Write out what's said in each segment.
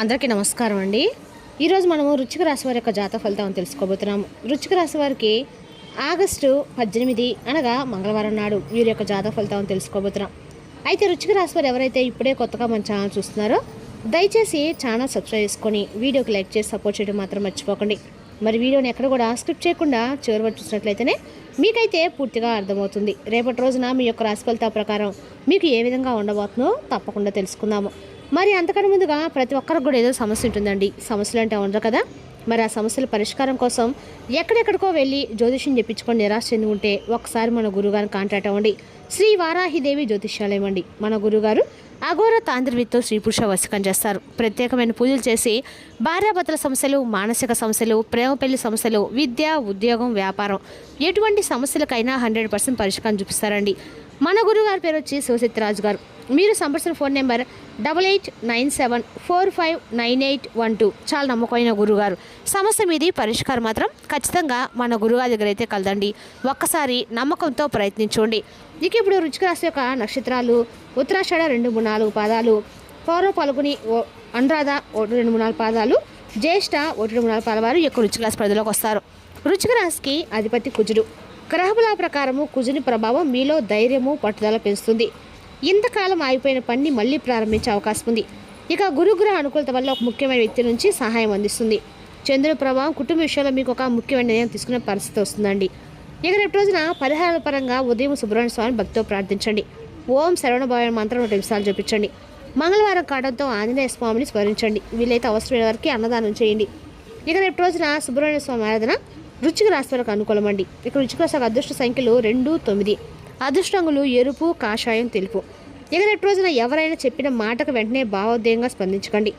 అందరికీ నమస్కారం అండి. ఈరోజు మనము వృశ్చిక రాశి వారి యొక్క జాతక ఫలితాలను తెలుసుకోబోతున్నాము. వృశ్చిక రాశి వారికి ఆగస్టు 18 అనగా మంగళవారం నాడు వీరి యొక్క జాతక ఫలితాలను తెలుసుకోబోతున్నాం. అయితే వృశ్చిక రాశి వారు ఎవరైతే ఇప్పుడే కొత్తగా మన ఛానల్ చూస్తున్నారో దయచేసి ఛానల్ సబ్స్క్రైబ్ చేసుకొని వీడియోకి లైక్ చేసి సపోర్ట్ చేయడం మాత్రం మర్చిపోకండి. మరి వీడియోని ఎక్కడ కూడా స్క్రిప్ట్ చేయకుండా చివరి వరకు చూసినట్లయితేనే మీకైతే పూర్తిగా అర్థమవుతుంది. రేపటి రోజున మీ యొక్క రాశి ఫలితాల ప్రకారం మీకు ఏ విధంగా ఉండబోతుందో తప్పకుండా తెలుసుకుందాము. మరి అంతకన్నా ముందుగా ప్రతి ఒక్కరికి కూడా ఏదో సమస్య ఉంటుందండి. సమస్యలు అంటే ఉండరు కదా. మరి ఆ సమస్యల పరిష్కారం కోసం ఎక్కడెక్కడికో వెళ్ళి జ్యోతిష్యం చెప్పించుకొని నిరాశ చెంది ఉంటే ఒకసారి మన గురుగారిని కాంటాక్ట్ అవ్వండి. శ్రీ వారాహిదేవి జ్యోతిష్యాలయం అండి. మన గురుగారు అఘోర తాంత్రికతో స్త్రీ పురుష వశకం చేస్తారు. ప్రత్యేకమైన పూజలు చేసి భార్యాభర్తల సమస్యలు, మానసిక సమస్యలు, ప్రేమ పెళ్లి సమస్యలు, విద్య, ఉద్యోగం, వ్యాపారం ఎటువంటి సమస్యలకైనా 100% పరిష్కారం చూపిస్తారండి. మన గురుగారి పేరు వచ్చి శివశక్తిరాజు గారు. మీరు సంప్రదించిన ఫోన్ నెంబర్ 8897459812. చాలా నమ్మకమైన గురుగారు. సమస్య మీది పరిష్కారం మాత్రం ఖచ్చితంగా మన గురుగారి దగ్గర అయితే కలదండి. ఒక్కసారి నమ్మకంతో ప్రయత్నించండి. ఇక ఇప్పుడు వృశ్చిక రాశి యొక్క నక్షత్రాలు ఉత్తరాషాఢ 2, 3, 4 పాదాలు, పౌర్వ పలుగుని అనురాధ 1, 2, 3, 4 పాదాలు, జ్యేష్ఠ 1, 2, 3, 4 పాదాల వారు యొక్క వృశ్చిక రాశి పరిధిలోకి వస్తారు. వృశ్చిక రాశికి అధిపతి కుజుడు. గ్రహబల ప్రకారము కుజుని ప్రభావం మీలో ధైర్యము, పట్టుదల పెంచుతుంది. ఇంతకాలం ఆగిపోయిన పని మళ్ళీ ప్రారంభించే అవకాశం ఉంది. ఇక గురుగ్రహ అనుకూలత వల్ల ఒక ముఖ్యమైన వ్యక్తి నుంచి సహాయం అందిస్తుంది. చంద్రుని ప్రభావం కుటుంబ విషయంలో మీకు ఒక ముఖ్యమైన నిర్ణయం తీసుకునే పరిస్థితి వస్తుందండి. ఇక రేపు రోజున పరిహారాల పరంగా ఉదయం సుబ్రహ్మణ్య స్వామిని భక్తితో ప్రార్థించండి. ఓం శరవణభావ మంత్రం 2 నిమిషాలు జపించండి. మంగళవారం కావడంతో ఆంజనేయ స్వామిని స్మరించండి. వీలైతే అవసరమైన వారికి అన్నదానం చేయండి. ఇక రేపు రోజున సుబ్రహ్మణ్య స్వామి ఆరాధన వృశ్చిక రాశి వారికి అనుకూలమండి. ఇక వృశ్చిక రాశి అదృష్ట సంఖ్యలు 2, 9. అదృష్టంగులు ఎరుపు, కాషాయం, తెలుపు. ఇక రేపు రోజున ఎవరైనా చెప్పిన మాటకు వెంటనే భావోద్వేగంగా స్పందించకండి.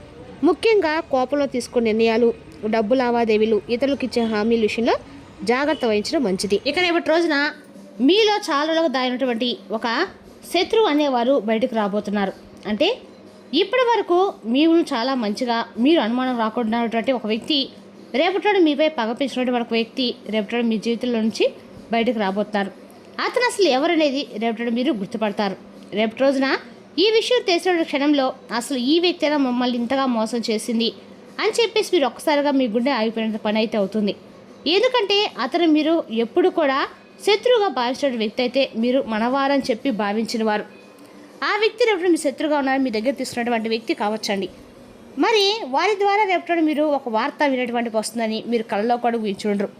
ముఖ్యంగా కోపంలో తీసుకునే నిర్ణయాలు, డబ్బు లావాదేవీలు, ఇతరులకు ఇచ్చే హామీల విషయంలో జాగ్రత్త వహించడం మంచిది. ఇక రేపటి రోజున మీలో చాలా దాగినటువంటి ఒక శత్రువు అనేవారు బయటకు రాబోతున్నారు. అంటే ఇప్పటి వరకు మీరు చాలా మంచిగా మీరు అనుమానం రాకుండా ఒక వ్యక్తి రేపటి మీపై పగ పెంచినటువంటి ఒక వ్యక్తి రేపటి మీ జీవితంలో నుంచి బయటకు రాబోతున్నారు. అతను అసలు ఎవరనేది రేపటి మీరు గుర్తుపడతారు. రేపటి రోజున ఈ విషయం తెలిసిన క్షణంలో అసలు ఈ వ్యక్తి అయినా మమ్మల్ని ఇంతగా మోసం చేసింది అని చెప్పేసి మీరు ఒక్కసారిగా మీ గుండె ఆగిపోయినంత పని అయితే అవుతుంది. ఎందుకంటే అతను మీరు ఎప్పుడు కూడా శత్రువుగా భావించిన వ్యక్తి అయితే మీరు మనవారని చెప్పి భావించిన వారు. ఆ వ్యక్తి రేపటి మీ శత్రువుగా ఉన్నారు మీ దగ్గర తీసుకున్నటువంటి వ్యక్తి కావచ్చండి. మరి వారి ద్వారా రేపటి మీరు ఒక వార్త వినేటువంటి వస్తుందని మీరు కళ్ళలో కూడా ఊహించుండ్రు.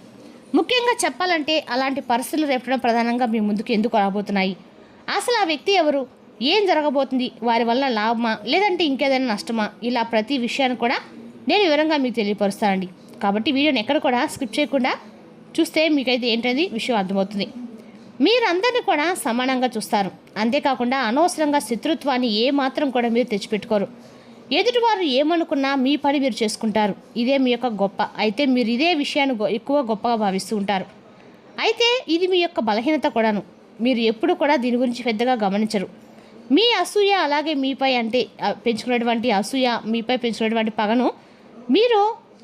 ముఖ్యంగా చెప్పాలంటే అలాంటి పరిస్థితులు రేపటి ప్రధానంగా మీ ముందుకు ఎందుకు రాబోతున్నాయి, అసలు ఆ వ్యక్తి ఎవరు, ఏం జరగబోతుంది, వారి వల్ల లాభమా లేదంటే ఇంకేదైనా నష్టమా, ఇలా ప్రతి విషయాన్ని కూడా నేను వివరంగా మీకు తెలియపరుస్తానండి. కాబట్టి వీడియోని ఎక్కడ కూడా స్కిప్ చేయకుండా చూస్తే మీకైతే ఏంటది విషయం అర్థమవుతుంది. మీరందరినీ కూడా సమానంగా చూస్తారు. అంతేకాకుండా అనవసరంగా శత్రుత్వాన్ని ఏమాత్రం కూడా మీరు తెచ్చిపెట్టుకోరు. ఎదుటివారు ఏమనుకున్నా మీ పని మీరు చేసుకుంటారు. ఇదే మీ యొక్క గొప్ప. అయితే మీరు ఇదే విషయాన్ని ఎక్కువ గొప్పగా భావిస్తూ ఉంటారు. అయితే ఇది మీ యొక్క బలహీనత కూడాను. మీరు ఎప్పుడు కూడా దీని గురించి పెద్దగా గమనించరు. మీ అసూయ అలాగే మీపై అంటే పెంచుకున్నటువంటి అసూయ, మీపై పెంచుకున్నటువంటి పగను మీరు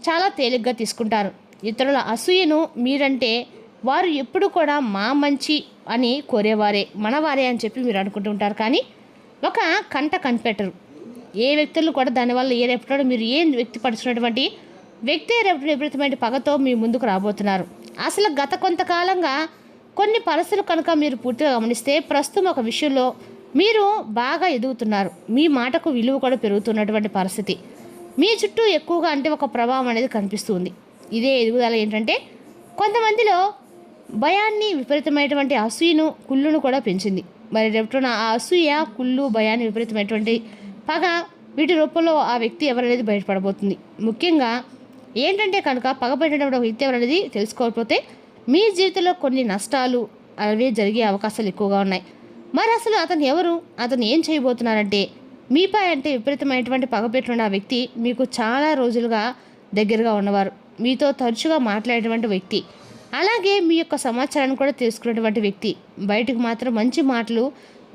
చాలా తేలిగ్గా తీసుకుంటారు. ఇతరుల అసూయను మీరంటే వారు ఎప్పుడు కూడా మా మంచి అని కోరేవారే, మనవారే అని చెప్పి మీరు అనుకుంటూ ఉంటారు. కానీ ఒక కంట కనిపెట్టరు. ఏ వ్యక్తులు కూడా దానివల్ల ఏ రేపటి మీరు ఏ వ్యక్తి పడుతున్నటువంటి వ్యక్తి రేపటి విపరీతమైన పగతో మీ ముందుకు రాబోతున్నారు. అసలు గత కొంతకాలంగా కొన్ని పరిస్థితులు కనుక మీరు పూర్తిగా గమనిస్తే ప్రస్తుతం ఒక విషయంలో మీరు బాగా ఎదుగుతున్నారు. మీ మాటకు విలువ కూడా పెరుగుతున్నటువంటి పరిస్థితి మీ చుట్టూ ఎక్కువగా అంటే ఒక ప్రభావం అనేది కనిపిస్తుంది. ఇదే ఎదుగుదల ఏంటంటే కొంతమందిలో భయాన్ని, విపరీతమైనటువంటి అసూయను, కుళ్ళును కూడా పెంచింది. మరి రేపటిన ఆ అసూయ, కుళ్ళు, భయాన్ని, విపరీతమైనటువంటి పగ వీటి రూపంలో ఆ వ్యక్తి ఎవరనేది బయటపడబోతుంది. ముఖ్యంగా ఏంటంటే కనుక పగబెట్టినప్పుడు ఒక వ్యక్తి ఎవరనేది తెలుసుకోకపోతే మీ జీవితంలో కొన్ని నష్టాలు అవి జరిగే అవకాశాలు ఎక్కువగా ఉన్నాయి. మరి అసలు అతను ఎవరు, అతను ఏం చేయబోతున్నారంటే మీపై అంటే విపరీతమైనటువంటి పగబెట్టిన ఆ వ్యక్తి మీకు చాలా రోజులుగా దగ్గరగా ఉన్నవారు, మీతో తరచుగా మాట్లాడేటువంటి వ్యక్తి, అలాగే మీ యొక్క సమాచారాన్ని కూడా తెలుసుకునేటువంటి వ్యక్తి. బయటకు మాత్రం మంచి మాటలు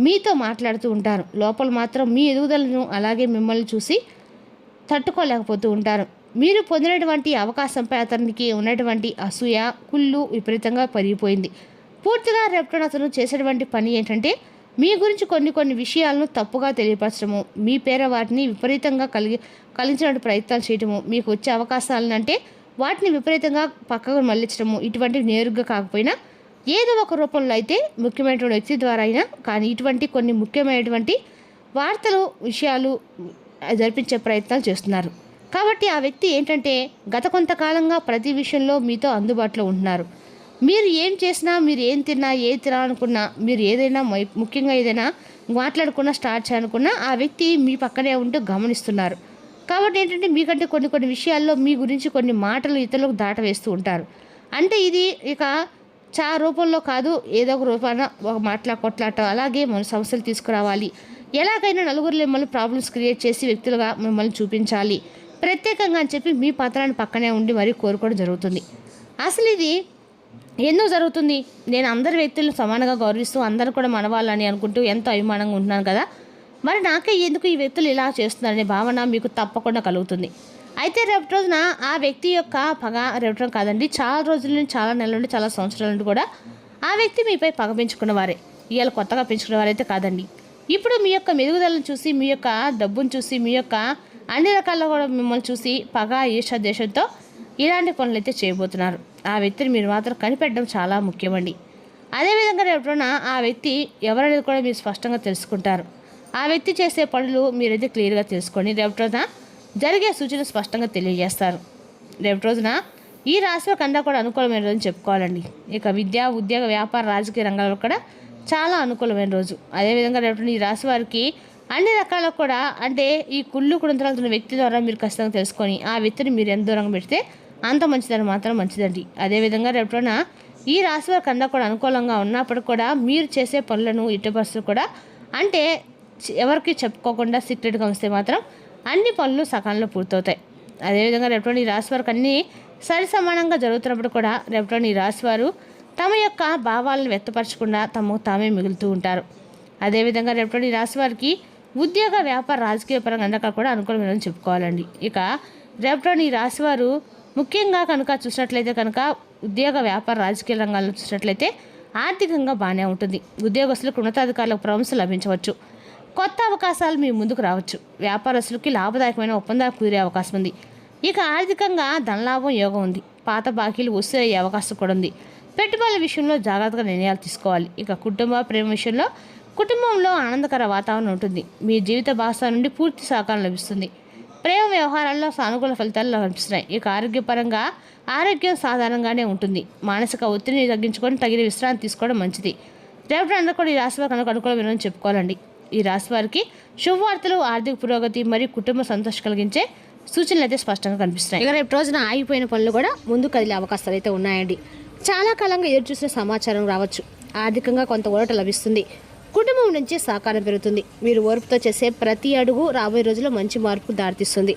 మీతో మాట్లాడుతూ ఉంటారు. లోపల మాత్రం మీ ఎదుగుదలను అలాగే మిమ్మల్ని చూసి తట్టుకోలేకపోతూ ఉంటారు. మీరు పొందినటువంటి అవకాశంపై అతనికి ఉన్నటువంటి అసూయ, కుళ్ళు విపరీతంగా పెరిగిపోయింది. పూర్తిగా రేపటి అతను చేసేటువంటి పని ఏంటంటే మీ గురించి కొన్ని విషయాలను తప్పుగా తెలియపరచడము, మీ పేర వాటిని విపరీతంగా కలిగించినట్టు ప్రయత్నాలు చేయటము, మీకు వచ్చే అవకాశాలను అంటే వాటిని విపరీతంగా పక్కకు మళ్ళించడము, ఇటువంటివి నేరుగా కాకపోయినా ఏదో ఒక రూపంలో అయితే ముఖ్యమైనటువంటి వ్యక్తి ద్వారా అయినా కానీ ఇటువంటి కొన్ని ముఖ్యమైనటువంటి వార్తలు విషయాలు జరిపించే ప్రయత్నాలు చేస్తున్నారు. కాబట్టి ఆ వ్యక్తి ఏంటంటే గత కొంతకాలంగా ప్రతి విషయంలో మీతో అందుబాటులో ఉంటున్నారు. మీరు ఏం చేసినా, మీరు ఏం తిన్నా, ఏది తినాలనుకున్నా, మీరు ఏదైనా ముఖ్యంగా ఏదైనా మాట్లాడుకున్నా, స్టార్ట్ చేయాలనుకున్నా ఆ వ్యక్తి మీ పక్కనే ఉంటూ గమనిస్తున్నారు. కాబట్టి ఏంటంటే మీకంటే కొన్ని విషయాల్లో మీ గురించి కొన్ని మాటలు ఇతరులకు దాటవేస్తూ ఉంటారు. అంటే ఇది ఇక రూపంలో కాదు, ఏదో ఒక రూపాన ఒక కొట్లాట అలాగే మన సమస్యలు తీసుకురావాలి, ఎలాగైనా నలుగురు మిమ్మల్ని ప్రాబ్లమ్స్ క్రియేట్ చేసి వ్యక్తులుగా మిమ్మల్ని చూపించాలి ప్రత్యేకంగా అని చెప్పి మీ పత్రాన్ని పక్కనే ఉండి మరీ కోరుకోవడం జరుగుతుంది. అసలు ఇది ఎందుకు జరుగుతుంది? నేను అందరి వ్యక్తులను సమానంగా గౌరవిస్తూ అందరూ కూడా మనవాళ్ళని అనుకుంటూ ఎంతో అభిమానంగా ఉంటున్నాను కదా, మరి నాకే ఎందుకు ఈ వ్యక్తులు ఇలా చేస్తున్నారనే భావన మీకు తప్పకుండా కలుగుతుంది. అయితే రేపటి రోజున ఆ వ్యక్తి యొక్క పగ రేపటం కాదండి, చాలా రోజుల నుండి, చాలా నెలల నుండి, చాలా సంవత్సరాల నుండి కూడా ఆ వ్యక్తి మీపై పగ పెంచుకున్నవారే. ఇవాళ కొత్తగా పెంచుకున్నవారైతే కాదండి. ఇప్పుడు మీ యొక్క మెరుగుదలను చూసి, మీ యొక్క డబ్బును చూసి, మీ యొక్క అన్ని రకాల్లో కూడా మిమ్మల్ని చూసి పగ ఈర్ష దేశంతో ఇలాంటి పనులు అయితే చేయబోతున్నారు. ఆ వ్యక్తిని మీరు మాత్రం కనిపెట్టడం చాలా ముఖ్యమండి. అదేవిధంగా రేపటిన ఆ వ్యక్తి ఎవరనేది కూడా మీరు స్పష్టంగా తెలుసుకుంటారు. ఆ వ్యక్తి చేసే పనులు మీరైతే క్లియర్గా తెలుసుకొని రేపటి రోజున జరిగే సూచనలు స్పష్టంగా తెలియజేస్తారు. రేపటి రోజున ఈ రాశి కన్నా కూడా అనుకూలమైన రోజు చెప్పుకోవాలండి. ఇక విద్య, ఉద్యోగ, వ్యాపార, రాజకీయ రంగాల్లో కూడా చాలా అనుకూలమైన రోజు. అదేవిధంగా రేపటి ఈ రాశి వారికి అన్ని రకాల కూడా అంటే ఈ కుళ్ళు కుడంతరాలుతున్న వ్యక్తి ద్వారా మీరు ఖచ్చితంగా తెలుసుకొని ఆ వ్యక్తిని మీరు ఎంత దూరంగా పెడితే అంత మంచిదని మాత్రం మంచిదండి. అదేవిధంగా రేపటిన ఈ రాశి వారి కన్నా కూడా అనుకూలంగా ఉన్నప్పుడు కూడా మీరు చేసే పనులను ఇటు పరిస్థితులు కూడా అంటే ఎవరికి చెప్పుకోకుండా సీక్రెట్గా ఉంచితే మాత్రం అన్ని పనులు సకాలంలో పూర్తవుతాయి. అదేవిధంగా రేపటి ఈ రాశి వారికి అన్నీ సరి సమానంగా జరుగుతున్నప్పుడు కూడా రేపటి ఈ రాశి వారు తమ యొక్క భావాలను వ్యక్తపరచకుండా తమకు తామే మిగులుతూ ఉంటారు. అదేవిధంగా రేపటి ఈ రాశి వారికి ఉద్యోగ, వ్యాపార, రాజకీయ పరంగా అన్నీ కూడా అనుకూలమైన చెప్పుకోవాలండి. ఇక రేపటి ఈ రాశి వారు ముఖ్యంగా కనుక చూసినట్లయితే కనుక ఉద్యోగ, వ్యాపార, రాజకీయ రంగాల్లో చూసినట్లయితే ఆర్థికంగా బాగానే ఉంటుంది. ఉద్యోగస్తులకు ఉన్నతాధికారులకు ప్రమోషన్ లభించవచ్చు. కొత్త అవకాశాలు మీ ముందుకు రావచ్చు. వ్యాపారస్తులకి లాభదాయకమైన ఒప్పందాలు కుదిరే అవకాశం ఉంది. ఇక ఆర్థికంగా ధనలాభం యోగం ఉంది. పాత బాకీలు వసూలు అయ్యే అవకాశం కూడా ఉంది. పెట్టుబడుల విషయంలో జాగ్రత్తగా నిర్ణయాలు తీసుకోవాలి. ఇక ప్రేమ విషయంలో కుటుంబంలో ఆనందకర వాతావరణం ఉంటుంది. మీ జీవిత భాగస్వామి నుండి పూర్తి సహకారం లభిస్తుంది. ప్రేమ వ్యవహారాల్లో సానుకూల ఫలితాలు లభిస్తున్నాయి. ఇక ఆరోగ్యం సాధారణంగానే ఉంటుంది. మానసిక ఒత్తిడిని తగ్గించుకొని తగిన విశ్రాంతి తీసుకోవడం మంచిది. రేపటి అందరూ కూడా ఈ రాశి వారికి అనుకూలమైన చెప్పుకోవాలండి. ఈ రాశి వారికి శుభవార్తలు, ఆర్థిక పురోగతి మరియు కుటుంబ సంతోషం కలిగించే సూచనలు అయితే స్పష్టంగా కనిపిస్తున్నాయి. ఇక రేపు రోజున ఆగిపోయిన పనులు కూడా ముందు కదిలే అవకాశాలు అయితే ఉన్నాయండి. చాలా కాలంగా ఎదురు చూసిన సమాచారం రావచ్చు. ఆర్థికంగా కొంత ఊరట లభిస్తుంది. కుటుంబం నుంచి సహకారం పెరుగుతుంది. మీరు ఓర్పుతో చేసే ప్రతి అడుగు రాబోయే రోజుల్లో మంచి మార్పుకు దారితీస్తుంది.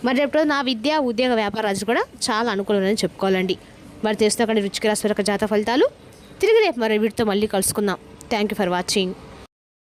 మరి రేపు నా విద్య, ఉద్యోగ, వ్యాపార రాజు కూడా చాలా అనుకూలమని చెప్పుకోవాలండి. మరి తెలుసుకున్న వృశ్చిక రాశి జాతక ఫలితాలు తిరిగి రేపు మరి వీటితో మళ్ళీ కలుసుకుందాం. Thank you for watching.